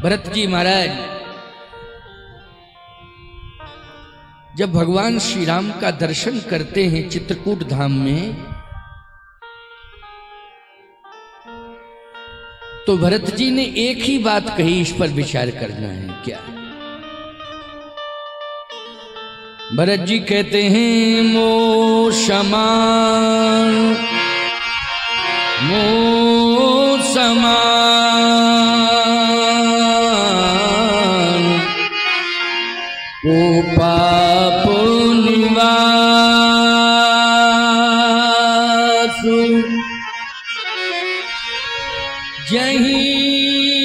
भरत जी महाराज जब भगवान श्री राम का दर्शन करते हैं चित्रकूट धाम में, तो भरत जी ने एक ही बात कही, इस पर विचार करना है क्या। भरत जी कहते हैं मो समान ओ पाप निवासु जहीं लगसी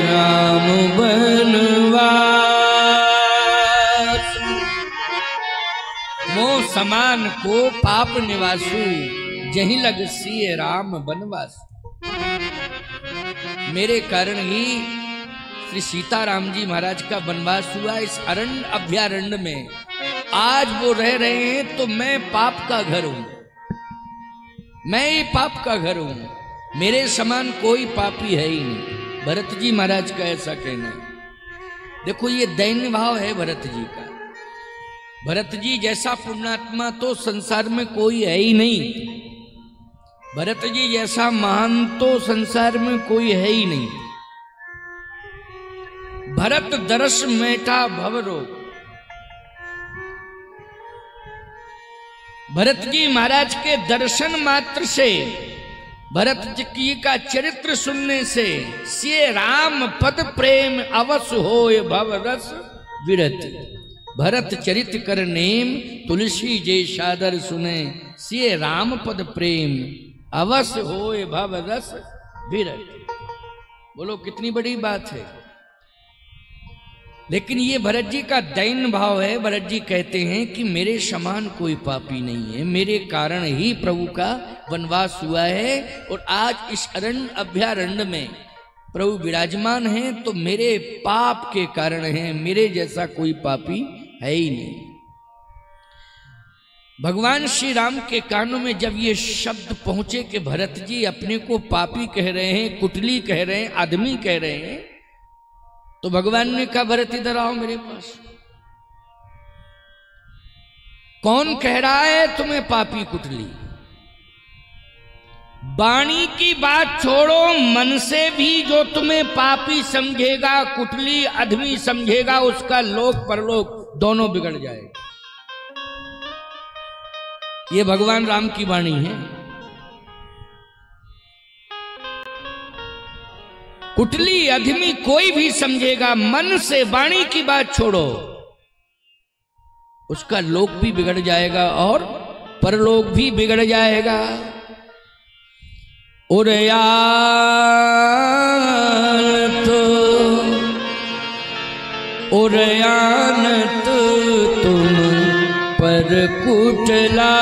राम बनवास। मोह समान को पाप निवासु जहीं लग सिए राम बनवास। मेरे कारण ही श्री सीताराम जी महाराज का वनवास हुआ इस अरण्य अभयारण्य में। आज वो रह रहे हैं तो मैं पाप का घर हूं, मैं ही पाप का घर हूं। मेरे समान कोई पापी है ही नहीं, भरत जी महाराज का ऐसा कहना है। देखो ये दैन्य भाव है भरत जी का। भरत जी जैसा पुण्यात्मा तो संसार में कोई है ही नहीं, भरत जी जैसा महान तो संसार में कोई है ही नहीं। भरत दरस मेटा भव रोग। भरत जी महाराज के दर्शन मात्र से, भरत जी का चरित्र सुनने से सिए राम पद प्रेम अवस होय भव रस विरत। भरत चरित कर नेम तुलसी जे सादर सुने सिए राम पद प्रेम अवश्य होए भव रस विरत। बोलो कितनी बड़ी बात है। लेकिन ये भरत जी का दैन्य भाव है। भरत जी कहते हैं कि मेरे समान कोई पापी नहीं है, मेरे कारण ही प्रभु का वनवास हुआ है। और आज इस अरण्य अभयारण्य में प्रभु विराजमान हैं तो मेरे पाप के कारण है, मेरे जैसा कोई पापी है ही नहीं। भगवान श्री राम के कानों में जब ये शब्द पहुंचे कि भरत जी अपने को पापी कह रहे हैं, कुटिली कह रहे हैं, आदमी कह रहे हैं, तो भगवान ने कहा भरत इधर आओ मेरे पास। कौन कह रहा है तुम्हें पापी कुटिली? वाणी की बात छोड़ो, मन से भी जो तुम्हें पापी समझेगा, कुटिली आदमी समझेगा, उसका लोक परलोक दोनों बिगड़ जाएगा। ये भगवान राम की वाणी है। कुटिली अधमी कोई भी समझेगा, मन से वाणी की बात छोड़ो, उसका लोक भी बिगड़ जाएगा और परलोक भी बिगड़ जाएगा। उरयान तो तुम पर कुटला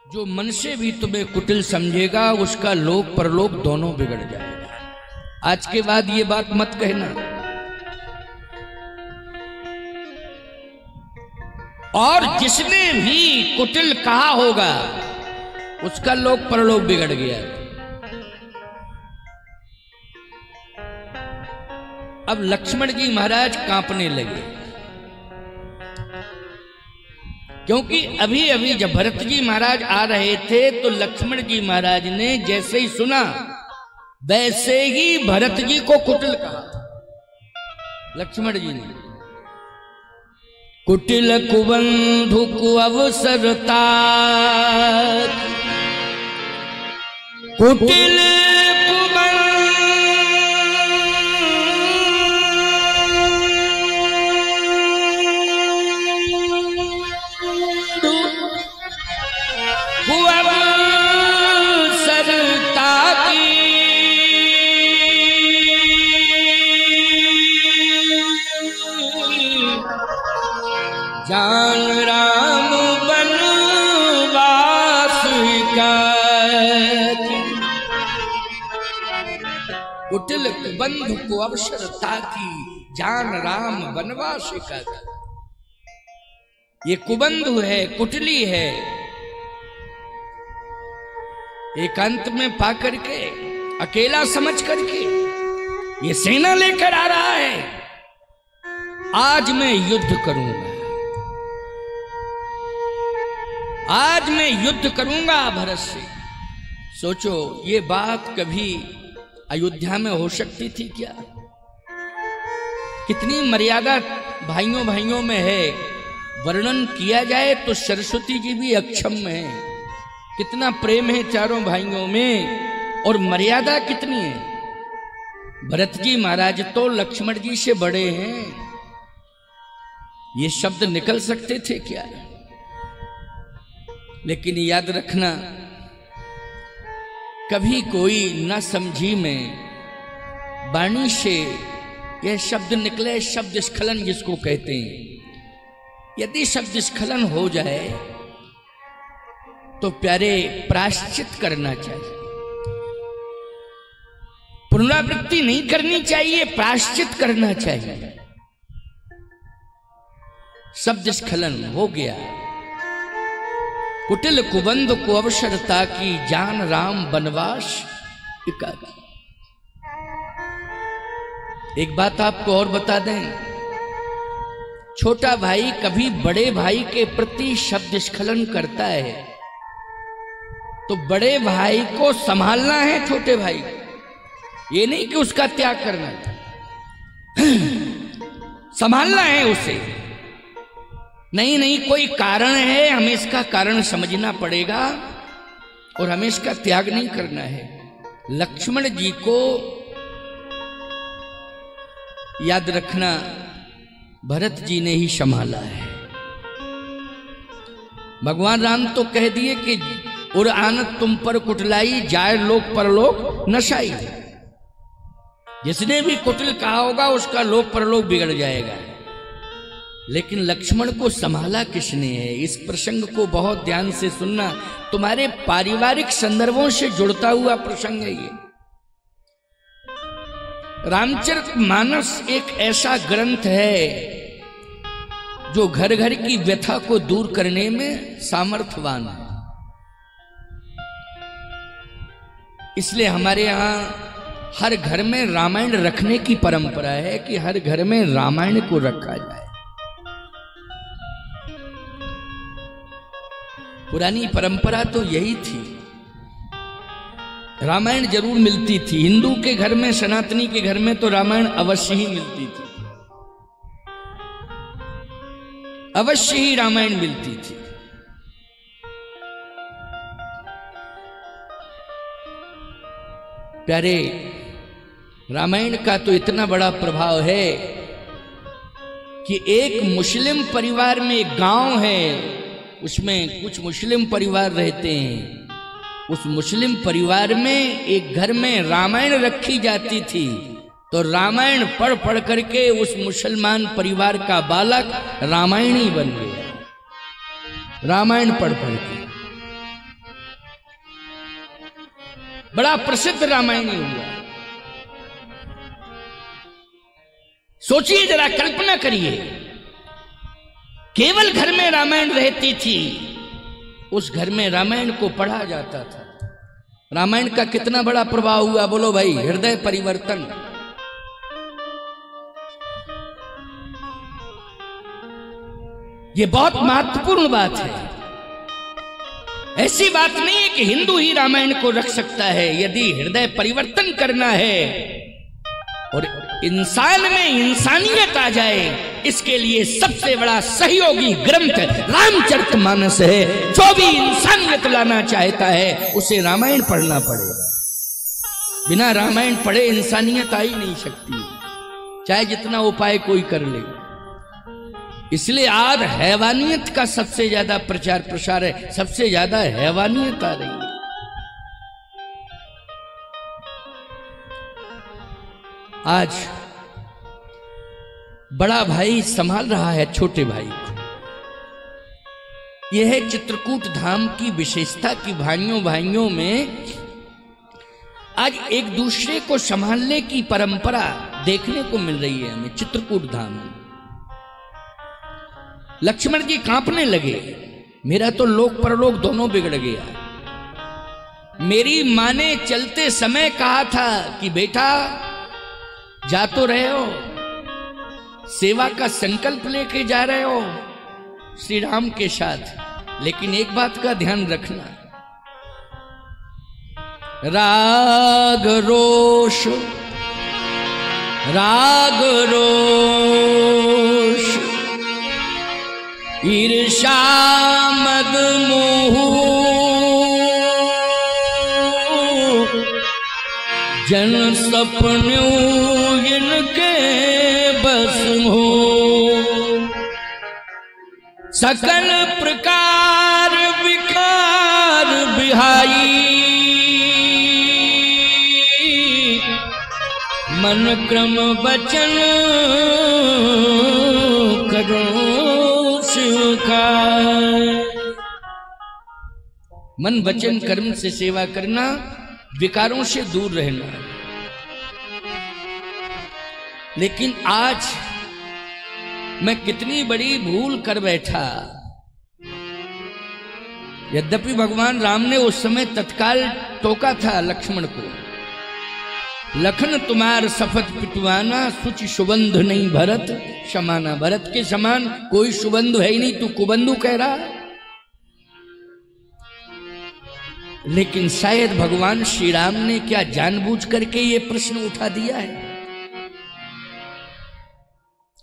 जो मन से भी तुम्हें कुटिल समझेगा उसका लोक परलोक दोनों बिगड़ जाएगा। आज के बाद ये बात मत कहना। और जिसने भी कुटिल कहा होगा उसका लोक परलोक बिगड़ गया। अब लक्ष्मण जी महाराज कांपने लगे, क्योंकि अभी अभी जब भरत जी महाराज आ रहे थे तो लक्ष्मण जी महाराज ने जैसे ही सुना वैसे ही भरत जी को कुटिल कहा। लक्ष्मण जी ने कुटिल कुबंधु कुअवसरता, कुटिल कुअवसरता की जान राम बनवास का, कुटिल कुबंधु को अवसरता की जान राम बनवास का। ये कुबंधु है, कुटिली है, एकांत में पाकर के अकेला समझ करके ये सेना लेकर आ रहा है। आज मैं युद्ध करूंगा, आज मैं युद्ध करूंगा भरत से। सोचो ये बात कभी अयोध्या में हो सकती थी क्या? कितनी मर्यादा भाइयों भाइयों में है, वर्णन किया जाए तो सरस्वती जी भी अक्षम है। कितना प्रेम है चारों भाइयों में और मर्यादा कितनी है। भरत जी महाराज तो लक्ष्मण जी से बड़े हैं, ये शब्द निकल सकते थे क्या? लेकिन याद रखना, कभी कोई न समझी में वाणी से यह शब्द निकले, शब्द स्खलन जिसको कहते हैं। यदि शब्द स्खलन हो जाए तो प्यारे प्रायश्चित करना चाहिए, पुनरावृत्ति नहीं करनी चाहिए, प्रायश्चित करना चाहिए। शब्द स्खलन हो गया। कुटिल कुबंध को अवसरता की जान राम बनवास इकागा। एक बात आपको और बता दें, छोटा भाई कभी बड़े भाई के प्रति शब्द स्खलन करता है तो बड़े भाई को संभालना है, छोटे भाई, ये नहीं कि उसका त्याग करना है, संभालना है उसे। नहीं, कोई कारण है, हमें इसका कारण समझना पड़ेगा और हमें इसका त्याग नहीं करना है। लक्ष्मण जी को याद रखना, भरत जी ने ही संभाला है। भगवान राम तो कह दिए कि उर आनत तुम पर कुटलाई, जाए लोक परलोक नशाई। जिसने भी कुटिल कहा होगा उसका लोक परलोक बिगड़ जाएगा। लेकिन लक्ष्मण को संभाला किसने है? इस प्रसंग को बहुत ध्यान से सुनना, तुम्हारे पारिवारिक संदर्भों से जुड़ता हुआ प्रसंग है ये। रामचरितमानस एक ऐसा ग्रंथ है जो घर घर की व्यथा को दूर करने में सामर्थ्यवान है। इसलिए हमारे यहां हर घर में रामायण रखने की परंपरा है कि हर घर में रामायण को रखा जाए। पुरानी परंपरा तो यही थी, रामायण जरूर मिलती थी। हिंदू के घर में, सनातनी के घर में तो रामायण अवश्य ही मिलती थी, अवश्य ही रामायण मिलती थी। प्यारे, रामायण का तो इतना बड़ा प्रभाव है कि एक मुस्लिम परिवार में एक गांव है, उसमें कुछ मुस्लिम परिवार रहते हैं। उस मुस्लिम परिवार में एक घर में रामायण रखी जाती थी, तो रामायण पढ़ पढ़ करके उस मुसलमान परिवार का बालक रामायणी बन गया। रामायण पढ़ पढ़ के बड़ा प्रसिद्ध रामायणी हुआ। सोचिए जरा, कल्पना करिए केवल घर में रामायण रहती थी, उस घर में रामायण को पढ़ा जाता था। रामायण का कितना बड़ा प्रभाव हुआ बोलो भाई, हृदय परिवर्तन। ये बहुत महत्वपूर्ण बात है। ऐसी बात नहीं है कि हिंदू ही रामायण को रख सकता है। यदि हृदय परिवर्तन करना है और इंसान में इंसानियत आ जाए, इसके लिए सबसे बड़ा सहयोगी ग्रंथ रामचरितमानस है। जो भी इंसानियत लाना चाहता है उसे रामायण पढ़ना पड़ेगा। बिना रामायण पढ़े इंसानियत आ ही नहीं सकती, चाहे जितना उपाय कोई कर ले। इसलिए आज हैवानियत का सबसे ज्यादा प्रचार प्रसार है, सबसे ज्यादा हैवानियत आ रही है। आज बड़ा भाई संभाल रहा है छोटे भाई को। यह है चित्रकूट धाम की विशेषता कि भाइयों भाइयों में आज एक दूसरे को संभालने की परंपरा देखने को मिल रही है हमें चित्रकूट धाम में। लक्ष्मण जी कांपने लगे, मेरा तो लोक परलोक दोनों बिगड़ गया। मेरी मां ने चलते समय कहा था कि बेटा जा तो रहे हो, सेवा का संकल्प लेके जा रहे हो श्री राम के साथ, लेकिन एक बात का ध्यान रखना, राग रोष ईर्षा मद मोह जन सपनों इनके बस हो। सकल प्रकार विकार बिहाई मन क्रम वचन करो मन वचन कर्म से सेवा करना, विकारों से दूर रहना। लेकिन आज मैं कितनी बड़ी भूल कर बैठा। यद्यपि भगवान राम ने उस समय तत्काल टोका था लक्ष्मण को, लखन तुम्हार सफत पिटवाना सुच सुबंध नहीं भरत समाना। भरत के समान कोई सुबंधु है ही नहीं, तू कुबंधु कह रहा है। लेकिन शायद भगवान श्री राम ने क्या जानबूझ करके ये प्रश्न उठा दिया है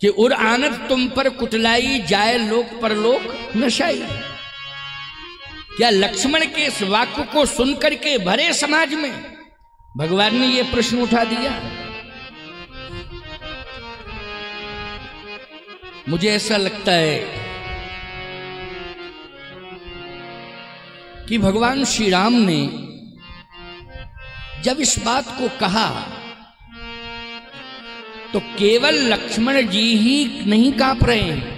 कि उर आनत तुम पर कुटलाई जाए लोक परलोक नशाई। क्या लक्ष्मण के इस वाक्य को सुनकर के भरे समाज में भगवान ने ये प्रश्न उठा दिया? मुझे ऐसा लगता है कि भगवान श्री राम ने जब इस बात को कहा तो केवल लक्ष्मण जी ही नहीं कांप रहे हैं,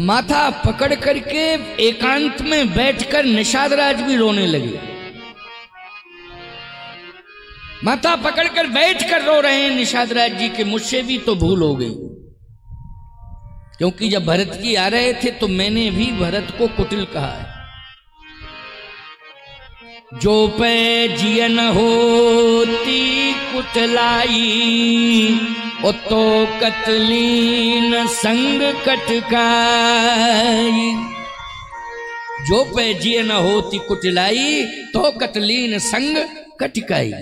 माथा पकड़ करके एकांत में बैठकर निषाद राज भी रोने लगे। माथा पकड़कर बैठकर रो रहे हैं निषाद राज जी के, मुझसे भी तो भूल हो गई, क्योंकि जब भरत जी आ रहे थे तो मैंने भी भरत को कुटिल कहा है। जो पे जियन होती कुटलाई ओ तो कतलीन संग कटकाई। जो पे जियन होती कुटलाई तो कतलीन संग कटकाई।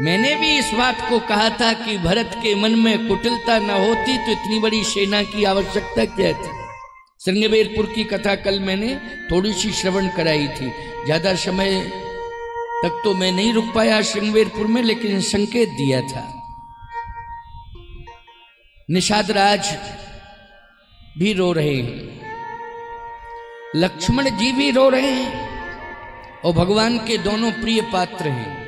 मैंने भी इस बात को कहा था कि भरत के मन में कुटिलता न होती तो इतनी बड़ी सेना की आवश्यकता क्या थी। श्रृंगवेरपुर की कथा कल मैंने थोड़ी सी श्रवण कराई थी, ज्यादा समय तक तो मैं नहीं रुक पाया श्रृंगवेरपुर में, लेकिन संकेत दिया था। निषाद राज भी रो रहे हैं, लक्ष्मण जी भी रो रहे हैं, और भगवान के दोनों प्रिय पात्र हैं।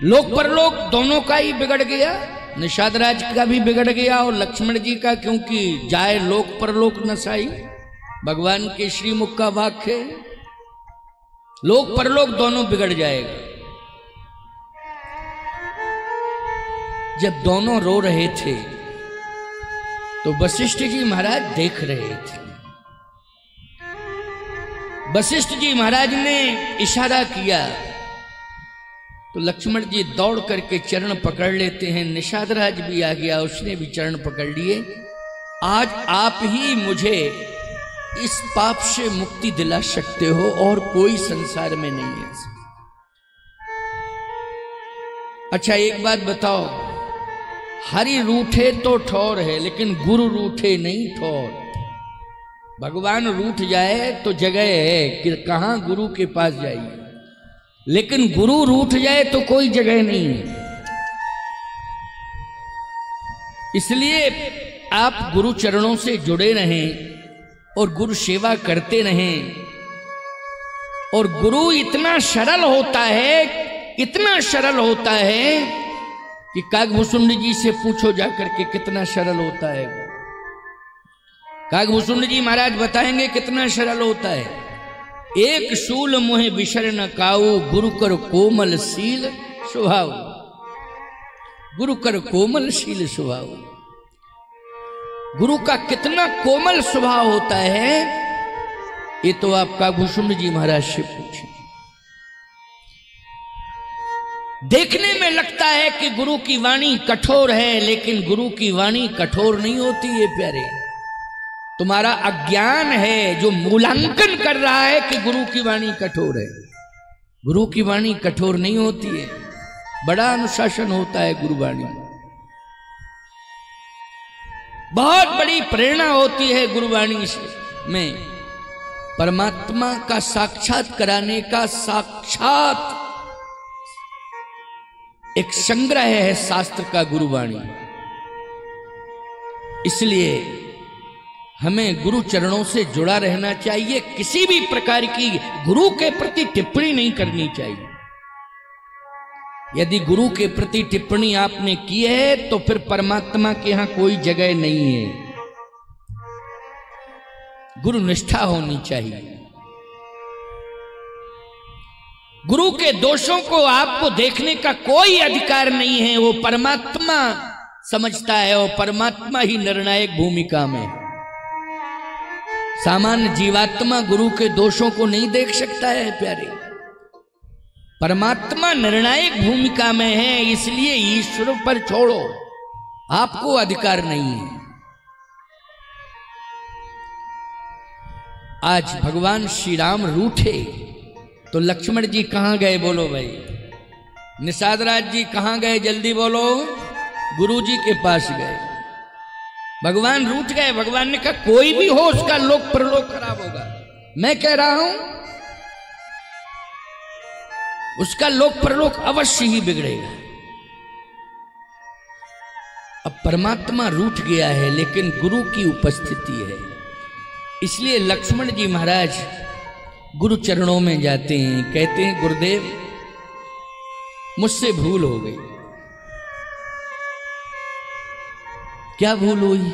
लोक परलोक दोनों का ही बिगड़ गया, निषाद राज का भी बिगड़ गया और लक्ष्मण जी का, क्योंकि जाए लोक परलोक नसाई भगवान के श्रीमुख का वाक्य है। लोक परलोक दोनों बिगड़ जाएगा। जब दोनों रो रहे थे तो वशिष्ठ जी महाराज देख रहे थे। वशिष्ठ जी महाराज ने इशारा किया तो लक्ष्मण जी दौड़ करके चरण पकड़ लेते हैं। निषाद राज भी आ गया, उसने भी चरण पकड़ लिए। आज आप ही मुझे इस पाप से मुक्ति दिला सकते हो और कोई संसार में नहीं है। अच्छा एक बात बताओ, हरि रूठे तो ठौर है, लेकिन गुरु रूठे नहीं ठौर। भगवान रूठ जाए तो जगह है कि कहां गुरु के पास जाइए, लेकिन गुरु रूठ जाए तो कोई जगह नहीं है। इसलिए आप गुरु चरणों से जुड़े रहें और गुरु सेवा करते रहें। और गुरु इतना सरल होता है, इतना सरल होता है कि कागभूषुंड जी से पूछो जाकर के कितना सरल होता है। कागभूषुंड जी महाराज बताएंगे कितना सरल होता है। एक शूल मोहे विशर न काऊ, गुरु कर कोमल शील स्वभाव। गुरु कर कोमल शील स्वभाव। गुरु का कितना कोमल स्वभाव होता है, ये तो आप कागभूषुंड जी महाराज से पूछिए। देखने में लगता है कि गुरु की वाणी कठोर है, लेकिन गुरु की वाणी कठोर नहीं होती है प्यारे। तुम्हारा अज्ञान है जो मूल्यांकन कर रहा है कि गुरु की वाणी कठोर है। गुरु की वाणी कठोर नहीं होती है, बड़ा अनुशासन होता है गुरुवाणी। बहुत बड़ी प्रेरणा होती है गुरुवाणी में। परमात्मा का साक्षात कराने का साक्षात एक संग्रह है शास्त्र का गुरुवाणी। इसलिए हमें गुरु चरणों से जुड़ा रहना चाहिए। किसी भी प्रकार की गुरु के प्रति टिप्पणी नहीं करनी चाहिए। यदि गुरु के प्रति टिप्पणी आपने की है तो फिर परमात्मा के यहां कोई जगह नहीं है। गुरु निष्ठा होनी चाहिए। गुरु के दोषों को आपको देखने का कोई अधिकार नहीं है। वो परमात्मा समझता है और परमात्मा ही निर्णायक भूमिका में। सामान्य जीवात्मा गुरु के दोषों को नहीं देख सकता है प्यारे। परमात्मा निर्णायक भूमिका में है, इसलिए ईश्वर पर छोड़ो, आपको अधिकार नहीं है। आज भगवान श्री राम रूठे तो लक्ष्मण जी कहां गए बोलो भाई? निषाद राज जी कहां गए जल्दी बोलो? गुरु जी के पास गए। भगवान रूठ गए। भगवान ने कहा कोई भी हो उसका लोक परलोक खराब होगा। मैं कह रहा हूं उसका लोक परलोक अवश्य ही बिगड़ेगा। अब परमात्मा रूठ गया है, लेकिन गुरु की उपस्थिति है। इसलिए लक्ष्मण जी महाराज गुरु चरणों में जाते हैं, कहते हैं गुरुदेव मुझसे भूल हो गई। क्या भूल हुई?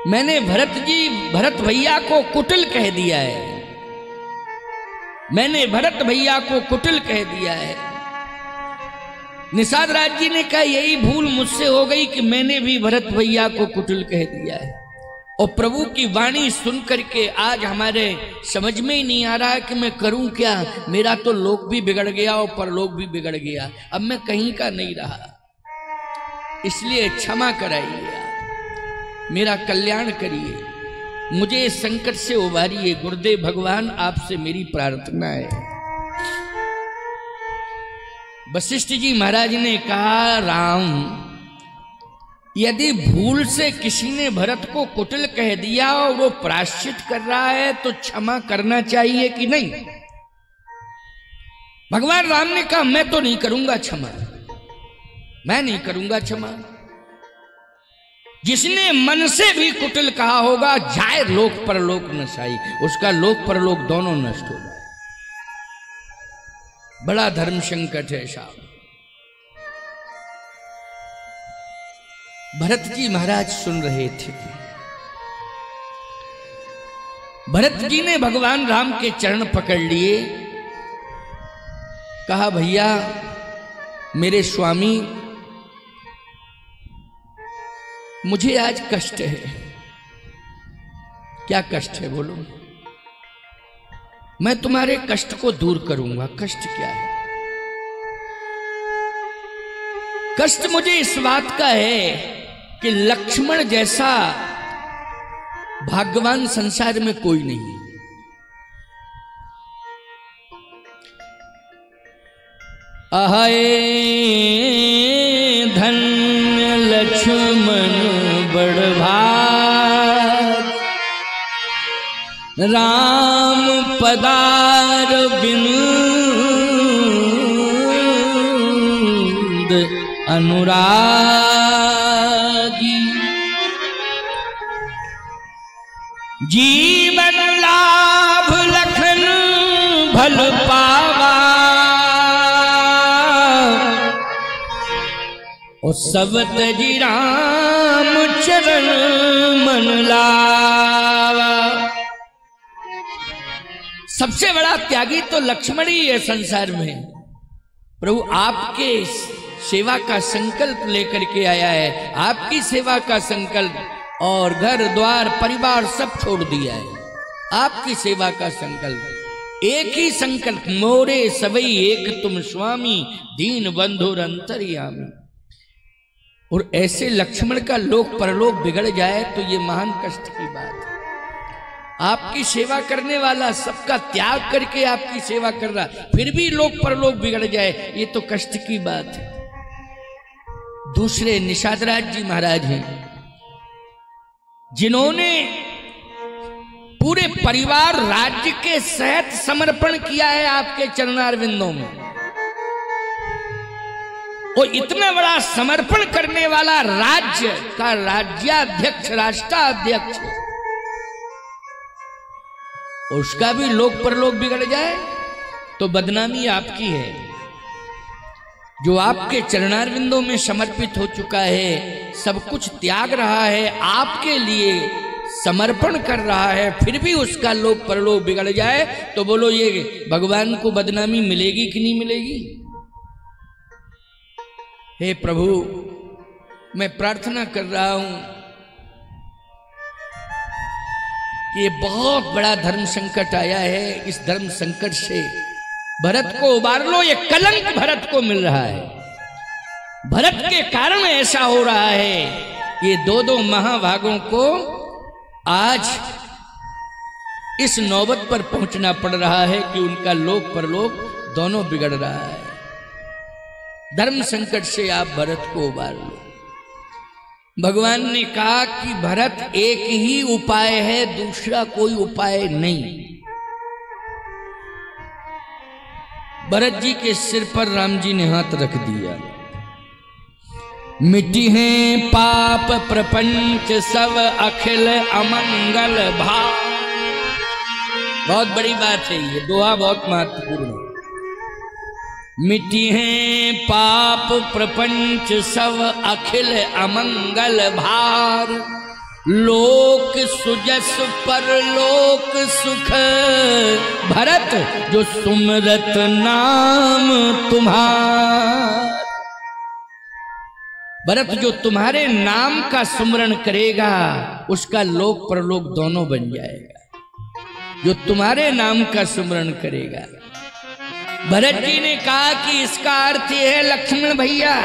मैंने भरत भैया को कुटिल कह दिया है। मैंने भरत भैया को कुटिल कह दिया है। निषाद राज जी ने कहा यही भूल मुझसे हो गई कि मैंने भी भरत भैया को कुटिल कह दिया है। और प्रभु की वाणी सुन करके आज हमारे समझ में ही नहीं आ रहा है कि मैं करूं क्या। मेरा तो लोक भी बिगड़ गया और परलोक भी बिगड़ गया। अब मैं कहीं का नहीं रहा। इसलिए क्षमा कराइए, मेरा कल्याण करिए, मुझे इस संकट से उबारिए। गुरुदेव भगवान आपसे मेरी प्रार्थना है। वशिष्ठ जी महाराज ने कहा राम, यदि भूल से किसी ने भरत को कुटिल कह दिया और वो प्रायश्चित कर रहा है तो क्षमा करना चाहिए कि नहीं? भगवान राम ने कहा मैं तो नहीं करूंगा क्षमा, मैं नहीं करूंगा क्षमा। जिसने मन से भी कुटिल कहा होगा जाए लोक परलोक नशाई, उसका लोक परलोक दोनों नष्ट हो जाए। बड़ा धर्म संकट है साहब। भरत जी महाराज सुन रहे थे। भरत जी ने भगवान राम के चरण पकड़ लिए, कहा भैया मेरे स्वामी मुझे आज कष्ट है। क्या कष्ट है बोलो? मैं तुम्हारे कष्ट को दूर करूंगा। कष्ट क्या है? कष्ट मुझे इस बात का है कि लक्ष्मण जैसा भाग्यवान संसार में कोई नहीं है। अहाय धन्य लक्ष्मण बड़भाग, राम पदार बिंद अनुरागी, जीवन लाभ लखन भल पावा, और सब तजी राम चरण मन लावा। सबसे बड़ा त्यागी तो लक्ष्मण ही है संसार में। प्रभु आपके सेवा का संकल्प लेकर के आया है, आपकी सेवा का संकल्प, और घर द्वार परिवार सब छोड़ दिया है। आपकी सेवा का संकल्प, एक ही संकल्प, मोरे सबई एक तुम स्वामी, दीन बंधुर अंतर्यामी। और ऐसे लक्ष्मण का लोक परलोक बिगड़ जाए तो ये महान कष्ट की बात है। आपकी सेवा करने वाला सबका त्याग करके आपकी सेवा कर रहा, फिर भी लोक परलोक बिगड़ जाए, ये तो कष्ट की बात है। दूसरे निषादराज जी महाराज हैं, जिन्होंने पूरे परिवार राज्य के सहित समर्पण किया है आपके चरणारविंदों में। और इतना बड़ा समर्पण करने वाला राज्य का राज्याध्यक्ष, राष्ट्राध्यक्ष, उसका भी लोक परलोक बिगड़ जाए तो बदनामी आपकी है। जो आपके चरणारविंदों में समर्पित हो चुका है, सब कुछ त्याग रहा है, आपके लिए समर्पण कर रहा है, फिर भी उसका लोक परलोक बिगड़ जाए तो बोलो ये भगवान को बदनामी मिलेगी कि नहीं मिलेगी? हे प्रभु, मैं प्रार्थना कर रहा हूं कि ये बहुत बड़ा धर्म संकट आया है, इस धर्म संकट से भरत को उबार लो। ये कलंक भरत को मिल रहा है, भरत के कारण ऐसा हो रहा है। ये दो महाभागों को आज इस नौबत पर पहुंचना पड़ रहा है कि उनका लोक परलोक दोनों बिगड़ रहा है। धर्म संकट से आप भरत को उबार लो। भगवान ने कहा कि भरत एक ही उपाय है, दूसरा कोई उपाय नहीं। भरत जी के सिर पर राम जी ने हाथ रख दिया। मिटी है पाप प्रपंच सब अखिल अमंगल भाव। बहुत बड़ी बात है ये, दोहा बहुत महत्वपूर्ण है। मिटी है पाप प्रपंच सब अखिल अमंगल भार, लोक सुजस पर लोक सुख, भरत जो सुमरत नाम तुम्हार। भरत जो तुम्हारे नाम का सुमरण करेगा उसका लोक परलोक दोनों बन जाएगा। जो तुम्हारे नाम का सुमरण करेगा। भरत जी ने कहा कि इसका अर्थ यह है लक्ष्मण भैया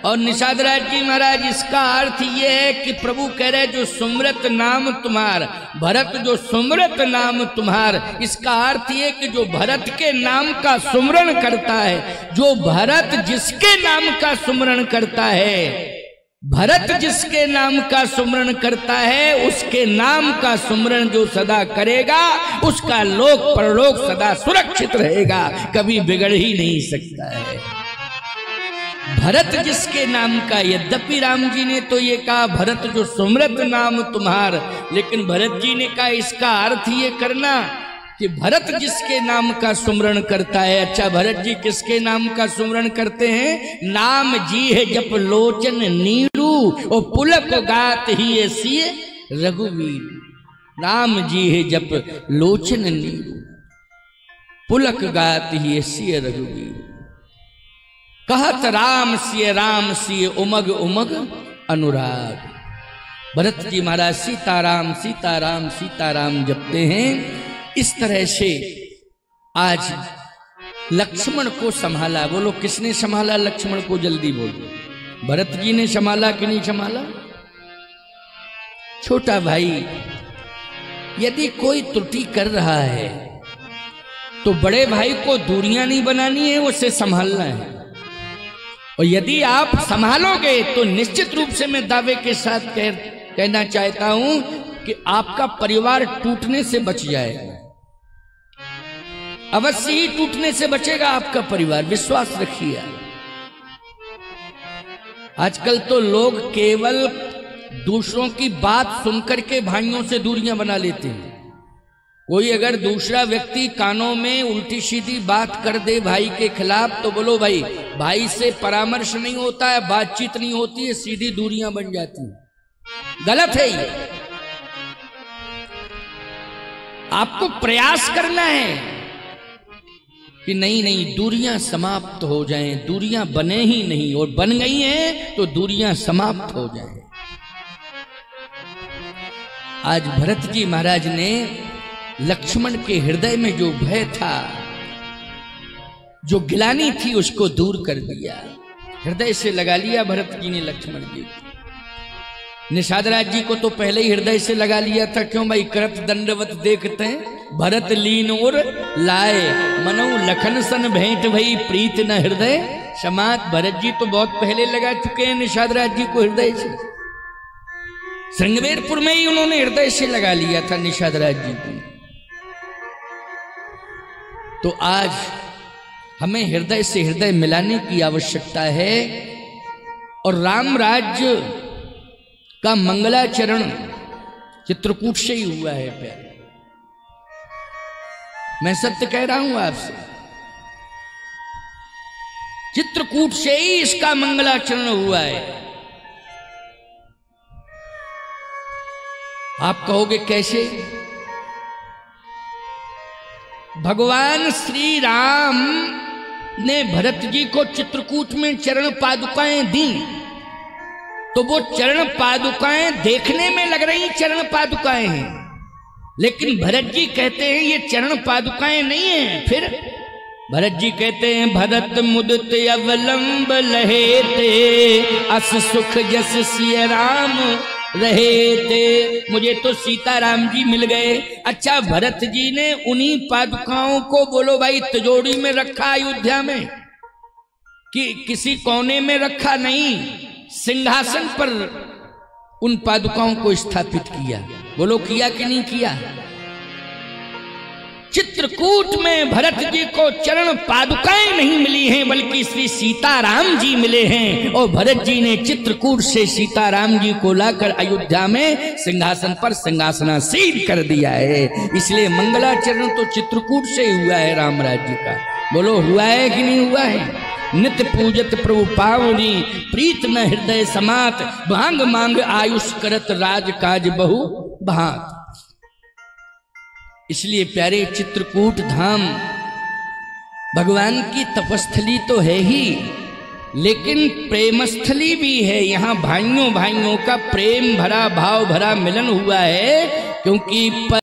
और निषादराज जी महाराज, इसका अर्थ यह है कि प्रभु कह रहे जो सुमरत नाम तुम्हार, भरत जो सुमरत नाम तुम्हार, इसका अर्थ ये कि जो भरत के नाम का सुमरण करता है, जो भरत जिसके नाम का सुमरण करता है, भरत जिसके नाम का सुमरण करता है, उसके नाम का सुमरण जो सदा करेगा उसका लोक परलोक सदा सुरक्षित रहेगा, कभी बिगड़ ही नहीं सकता है। भरत जिसके नाम का, यद्यपि राम जी ने तो ये कहा भरत जो सुमरत नाम तुम्हार, लेकिन भरत जी ने कहा इसका अर्थ ये करना कि भरत जिसके नाम का सुमरण करता है। अच्छा, भरत जी किसके नाम का सुमरण करते हैं? नाम जी है जप लोचन नीरू और पुलक गात ही सिय रघुवीर। नाम जी है जप लोचन नीरू पुलक गात ही सिय रघुवीर। कहत राम सिय उमग उमग अनुराग। भरत जी महाराज सीताराम सीताराम सीताराम जपते हैं। इस तरह से आज लक्ष्मण को संभाला। बोलो किसने संभाला लक्ष्मण को? जल्दी बोलो। भरत जी ने संभाला कि नहीं संभाला? छोटा भाई यदि कोई त्रुटि कर रहा है तो बड़े भाई को दूरियां नहीं बनानी है, उसे संभालना है। और यदि आप संभालोगे तो निश्चित रूप से मैं दावे के साथ कहना चाहता हूं कि आपका परिवार टूटने से बच जाएगा। अवश्य ही टूटने से बचेगा आपका परिवार, विश्वास रखिए। आजकल तो लोग केवल दूसरों की बात सुनकर के भाइयों से दूरियां बना लेते हैं। कोई अगर दूसरा व्यक्ति कानों में उल्टी सीधी बात कर दे भाई के खिलाफ तो बोलो भाई, भाई से परामर्श नहीं होता है, बातचीत नहीं होती है, सीधी दूरियां बन जाती हैं। गलत है ये। आपको प्रयास करना है कि नहीं नहीं दूरियां समाप्त हो जाएं, दूरियां बने ही नहीं, और बन गई हैं तो दूरियां समाप्त हो जाएं। आज भरत जी महाराज ने लक्ष्मण के हृदय में जो भय था, जो गिलानी थी, उसको दूर कर दिया। हृदय से लगा लिया भरत जी ने लक्ष्मण जी। निषाद राज जी को तो पहले ही हृदय से लगा लिया था। क्यों भाई? करत दंडवत देखते हैं भरत लीन और लाए, मनो लखन सन भेंट भई प्रीत न हृदय समात। भरत जी तो बहुत पहले लगा चुके हैं निषाद राज जी को हृदय से। श्रृंगवेरपुर में ही उन्होंने हृदय से लगा लिया था निषाद राज जी को। तो आज हमें हृदय से हृदय मिलाने की आवश्यकता है। और राम राज्य का मंगलाचरण चित्रकूट से ही हुआ है प्यारे। मैं सत्य कह रहा हूं आपसे, चित्रकूट से ही इसका मंगलाचरण हुआ है। आप कहोगे कैसे? भगवान श्री राम ने भरत जी को चित्रकूट में चरण पादुकाएं दी, तो वो चरण पादुकाएं देखने में लग रही चरण पादुकाएं हैं, लेकिन भरत जी कहते हैं ये चरण पादुकाएं नहीं है। फिर भरत जी कहते हैं भरत मुदित अवलंब लहे ते, अस सुख जस सिय राम रहे थे। मुझे तो सीताराम जी मिल गए। अच्छा, भरत जी ने उन्हीं पादुकाओं को बोलो भाई तिजोरी में रखा अयोध्या में, कि किसी कोने में रखा नहीं, सिंहासन पर उन पादुकाओं को स्थापित किया। बोलो किया कि नहीं किया? चित्रकूट में भरत जी को चरण पादुकाएं नहीं मिली हैं, बल्कि श्री सीताराम जी मिले हैं। और भरत जी ने चित्रकूट से सीताराम जी को लाकर अयोध्या में सिंहासन पर सिंहासनासीन कर दिया है। इसलिए मंगलाचरण तो चित्रकूट से ही हुआ है राम राज्य का। बोलो हुआ है कि नहीं हुआ है? नित्य पूजत प्रभु पावनी, प्रीत न हृदय समात, भांग मांग आयुष करत राज काज बहु भात। इसलिए प्यारे चित्रकूट धाम भगवान की तपस्थली तो है ही, लेकिन प्रेमस्थली भी है। यहाँ भाइयों भाइयों का प्रेम भरा भाव भरा मिलन हुआ है, क्योंकि